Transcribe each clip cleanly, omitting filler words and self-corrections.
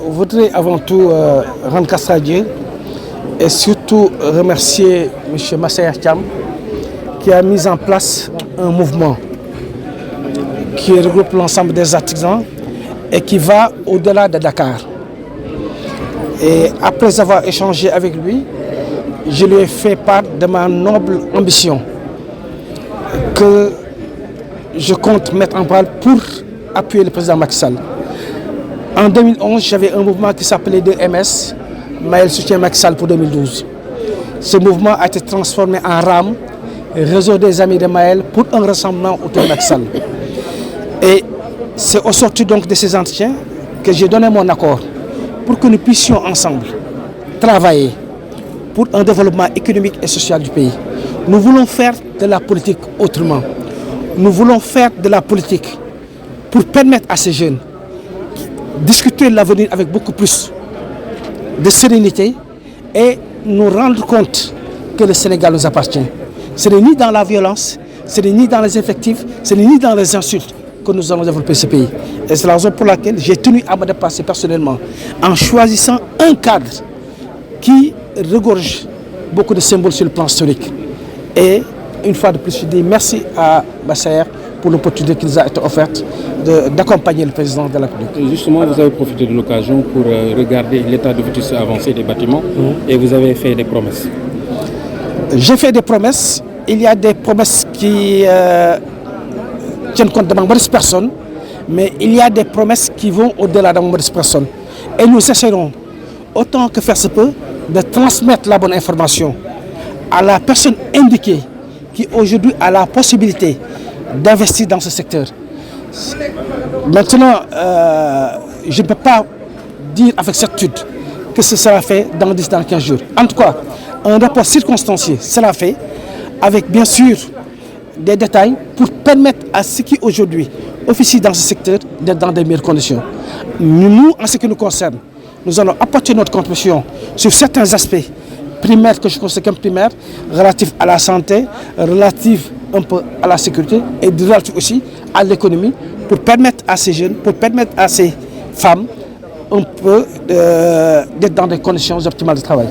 voudrais avant tout rendre grâce à Dieu et surtout remercier M. Massaer Thiam qui a mis en place un mouvement qui regroupe l'ensemble des artisans et qui va au-delà de Dakar. Et après avoir échangé avec lui, je lui ai fait part de ma noble ambition que je compte mettre en branle pour appuyer le président Macky Sall. En 2011, j'avais un mouvement qui s'appelait 2MS, Maël soutient Macky Sall pour 2012. Ce mouvement a été transformé en RAM, réseau des amis de Maël, pour un rassemblement autour de Macky Sall. Et c'est au sortir donc de ces entretiens que j'ai donné mon accord pour que nous puissions ensemble travailler pour un développement économique et social du pays. Nous voulons faire de la politique autrement. Nous voulons faire de la politique pour permettre à ces jeunes de discuter de l'avenir avec beaucoup plus de sérénité et nous rendre compte que le Sénégal nous appartient. Ce n'est ni dans la violence, ce n'est ni dans les effectifs, ce n'est ni dans les insultes que nous allons développer ce pays. Et c'est la raison pour laquelle j'ai tenu à me dépasser personnellement en choisissant un cadre qui regorge beaucoup de symboles sur le plan historique. Et une fois de plus, je dis merci à Massaer pour l'opportunité qui nous a été offerte d'accompagner le président de la République. Et justement, vous avez profité de l'occasion pour regarder l'état de vétusté avancé des bâtiments et vous avez fait des promesses. J'ai fait des promesses. Il y a des promesses qui tiennent compte de ma modeste personne, mais il y a des promesses qui vont au-delà de ma modeste personne. Et nous essaierons, autant que faire se peut, de transmettre la bonne information à la personne indiquée qui aujourd'hui a la possibilité d'investir dans ce secteur. Maintenant, je ne peux pas dire avec certitude que ce sera fait dans 10 dans 15 jours. En tout cas, un rapport circonstancié sera fait avec bien sûr des détails pour permettre à ceux qui aujourd'hui officient dans ce secteur d'être dans des meilleures conditions. Nous, en ce qui nous concerne, nous allons apporter notre contribution sur certains aspects primaires que je considère comme primaires, relatifs à la santé, relatifs un peu à la sécurité et relatifs aussi à l'économie pour permettre à ces jeunes, pour permettre à ces femmes un peu d'être dans des conditions optimales de travail.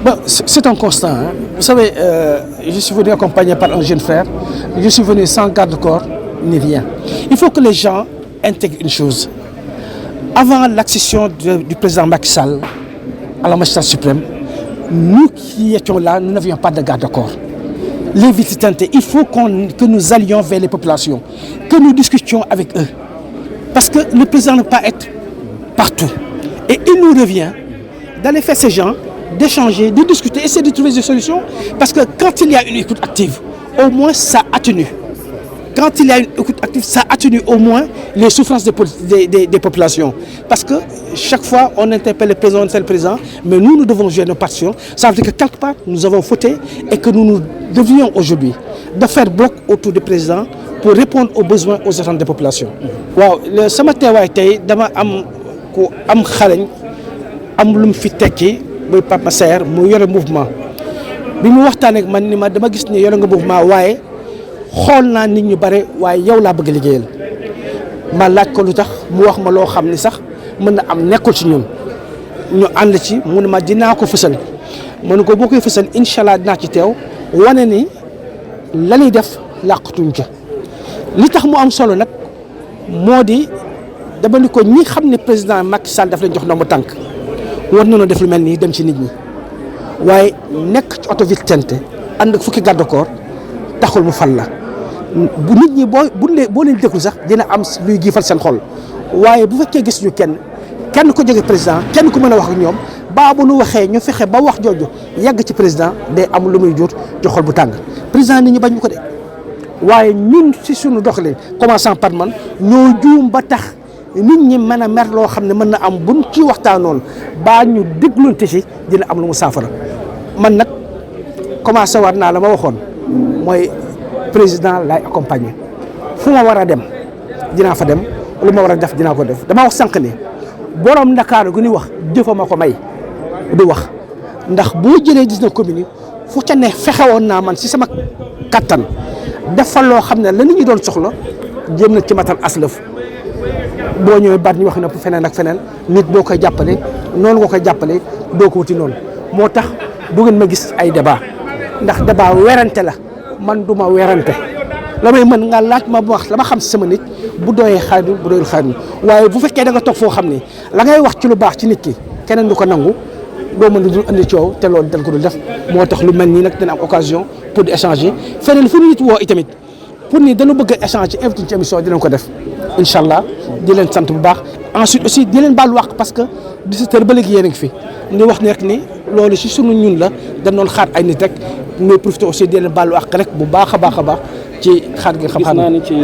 Bon, c'est un constat. Hein. Vous savez, je suis venu accompagné par un jeune frère. Je suis venu sans garde-corps ni rien. Il faut que les gens intègrent une chose. Avant l'accession du président Macky Sall à la magistrature suprême, nous qui étions là, nous n'avions pas de garde-corps. Les visitantes, il faut que nous allions vers les populations, que nous discutions avec eux. Parce que le président ne peut pas être partout. Et il nous revient d'aller faire ces gens, d'échanger, de discuter, essayer de trouver des solutions. Parce que quand il y a une écoute active, au moins ça atténue. Quand il y a une écoute active, ça atténue au moins les souffrances des populations. Parce que chaque fois, on interpelle le président, c'est le président, mais nous devons jouer nos partitions. Ça veut dire que quelque part, nous avons fauté et que nous devions aujourd'hui de faire bloc autour du président pour répondre aux besoins, aux attentes des populations. Waaw, sama teewaay tey dama am ku am xarañ am lu mu fi tekki muy Pape Massaer mu yore mouvement bi mu waxtaan ak man ni ma dama gis ne yore nga mouvement waaye xool naa nit ñu bare waaye yow laa bëgg a liggéeyal ma laaj ko lu tax mu wax ma loo xam ni sax mën na am nekkul ci ñun ñu ànd ci mu ne ma dinaa ko fësal ma ne ko boo koy fësal incha allah dinaa ci teew wane ni la ñuy def làqatuñ ca li tax mu am solo nag moo di dama ni ko ñi xam ne président Macky Sall daf leen jox ndombo tànk war nañoo def lu mel nii dem ci nit ñi waaye nekk ci oto vitente ànd ak fukki garde-corps taxul mu fal la bu nit ñi boo leen déglu sax dina am luy giifal seen xol waaye bu fekkee gis ñu kenn ko jóge président kenn ku mën a wax ak ñoom ba bu nu waxee ñu fexe ba wax jooju yàgg ci président day am lu muy jur ci xol bu tàng président nit ñi bañ ko de waaye ñun ci suñu doxalin commençant par man ñoo juum ba tax nit ñi mën a mer loo xam ne mën na am buñ ci waxtaanoon baa ñu déglunte ci dina am lu mu saafara man nag commencé war naa la ma waxoon mooy président lay accompagner fu ma war a dem dinaa fa dem lu ma war a def dinaa ko def dama wax sànq ni borom Ndakaaru gu ñuy wax jëfama ko may du wax ndax boo jëlee 19 communes fu ca ne fexewoon naa man si sama kattan defal loo xam ne la nit ñi doon soxla jéem na ci matal aslëf boo ñëwee baat ñu wax ne feneen ak feneen nit boo koy jàppale noonu nga koy jàppale doo ko wuti noonu moo tax du ngeen ma gis ay débat ndax débat werante la man du ma werante la may mën nga laaj ma wax la ma xam si sama nit bu doyee xaadu bu doyul xaadu waaye bu fekkee da nga toog foo xam ne la ngay wax ci lu baax ci nit ki keneen du ko nangu doo mën a dul andi coow te loolu dañ ko dul def moo tax lu mel nii nag dina am occasion pour di échanger feneen fu nit woo itamit pour ni dañu bëgg a échanger invité ci émission dinañ ko def incha allah di leen sant bu baax ensuite aussi di leen baal wax parce que 17h ba léegi yéen a ngi fi ni wax ni rek ni loolu si sunu ñun la dañ doon xaar ay nit rek mais profité aussi di leen baal wax rek bu baax a baax ci xaar gi xam-xam. gis naa ni ci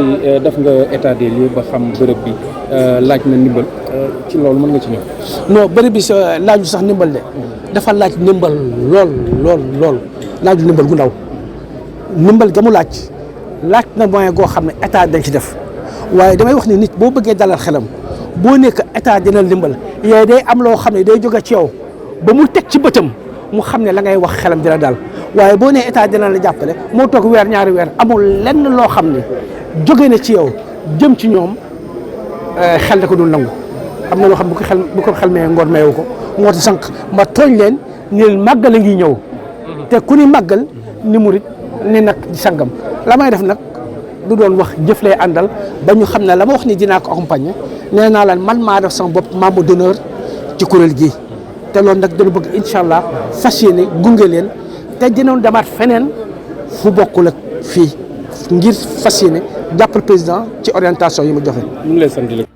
def nga état des lieux ba xam bërëb bi laaj na ndimbal ci loolu mën nga ci ñëw. non bërëb bi laaju sax ndimbal de dafa laaj ndimbal lool laaju ndimbal gu ndaw ndimbal ga mu laaj na moyen goo xam ne état dañ ci def waaye damay wax ni nit boo bëggee dalal xelam boo nekk état dina ndimbal yooyu day am loo xam ne day jóge ci yow ba mu teg ci bëtam mu xam ne la ngay wax xelam dina dal waaye boo nee état dina la jàppale moo toog weer ñaari weer amul lenn loo xam ne jóge na ci yow jëm ci ñoom xel da ko dul nangu am na loo xam bu ko xel mee ngoor meewu ko moo tax sànq ma tooñ leen ni leen màggal a ngi ñëw te ku ni màggal ni murit ni nag di sangam la may def nag du doon wax jëf lay àndal ba ñu xam ne la ma wax ni dinaa ko accompagner nee naa leen man maa def sama bopp membre d'honneur ci kuréel gi te loolu nag dañu bëgg incha allah fas yéene gunge leen te dinañ demaat feneen fu bokkul ak fii ngir fas yéene jàppal président ci orientation yi mu joxe. ñu ngi lay sant.